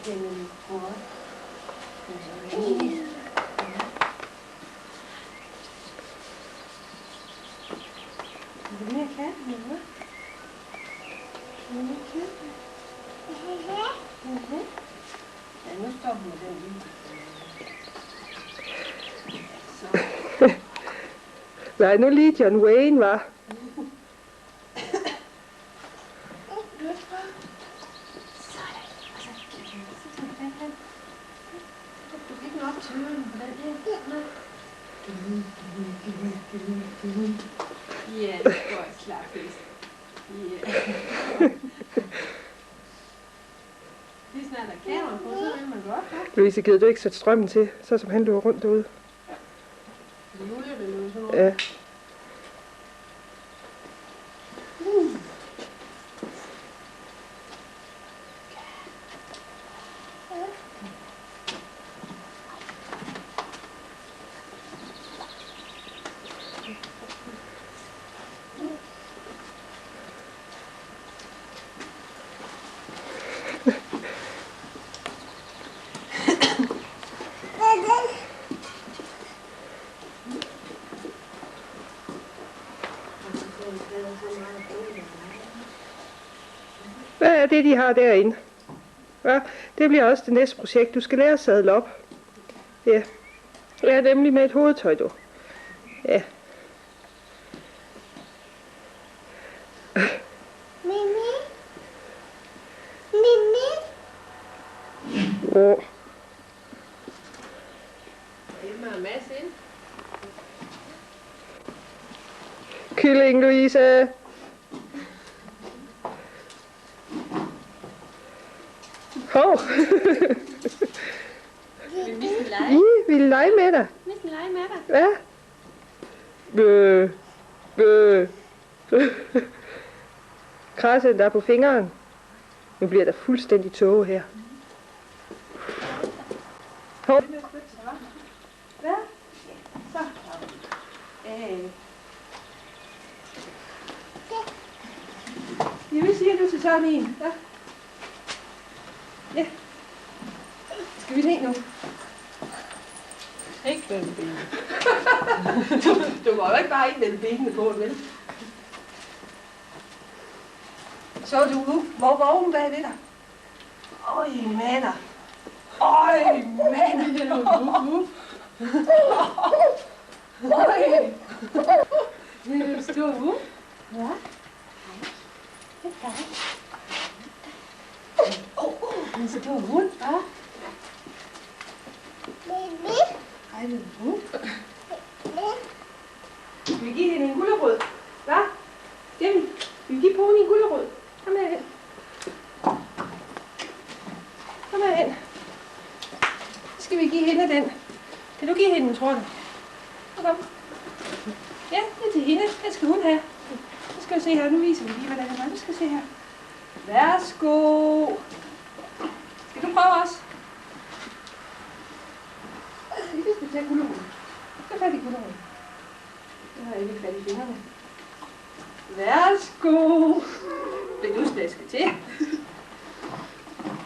kende lidt godt. Det er så rigtigt. Er det mere katten, eller hvad? Er det mere katten? Ja, nu står hun med den lige. Så. Nej, nu lige John Wayne, var. Ja, det går klart fisk. Ja. Lige snart der kamera på, så vil man godt, hva'? Louise, gider du ikke sætte strømmen til, så som han løber rundt derude? Det er det løber sådan noget. Ja. Hvad er det, de har derinde? Ja, det bliver også det næste projekt. Du skal lære at sadle op. Ja. Ja, nemlig med et hovedtøj, du. Ja. Mimi? Mimi? Åh. Emma og Mads ind. Kylling, Louise. Hov. Vil vi lege? I vil lege med dig. Vi skal lege med dig. Ja. Krasse der på fingeren. Nu bliver der fuldstændig tåge her. Hov. Ja. Så. Jeg vil sige du til sådan en. Ja. Ja. Skal vi se nu? Ikke den ben. Du må jo ikke bare ikke vende benene på, vel? Så er du hvor vågen bag ved dig. Øj, mander. Øj, mander. Øj. Vil du stå ude? Ja. En stor hund, hva'? Mimi? Hej, lille hund. Skal vi give hende en gulerod? Hvad? Jimmy, vi vil give Pony en gulerod. Kom herhen. Kom herhen. Så skal vi give hende den. Kan du give hende en, tror du? Kom. Ja, det er til hende. Den skal hun have. Nu skal vi se her. Nu viser vi lige, hvordan det er. Du skal se her. Værsgo. Skal du prøve også? Vi skal tage guleroden. Så fat i guleroden. Nu har jeg ikke fat i fingrene. Værsgo. Vil du slaske til?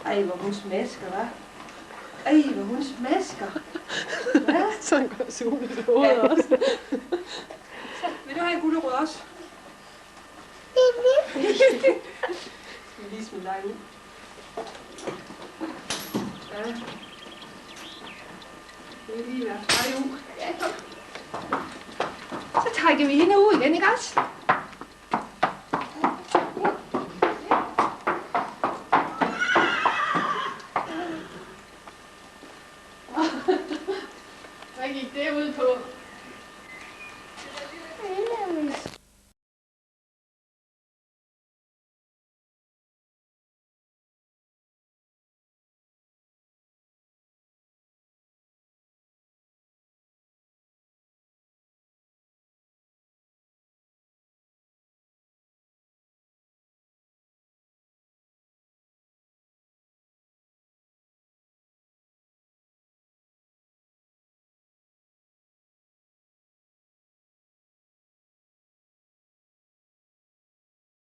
Ej, hvor hun smasker, hva'? Ej, hvor hun smasker. Hvad? Sådan går solen i hovedet også. Så, vil du have en gulerod også? Mimi? Skal vi lige smide dig ud? Ja. Det vil lige være frej ud. Ja, kom. Så trækker vi hende ud igen, ikke også?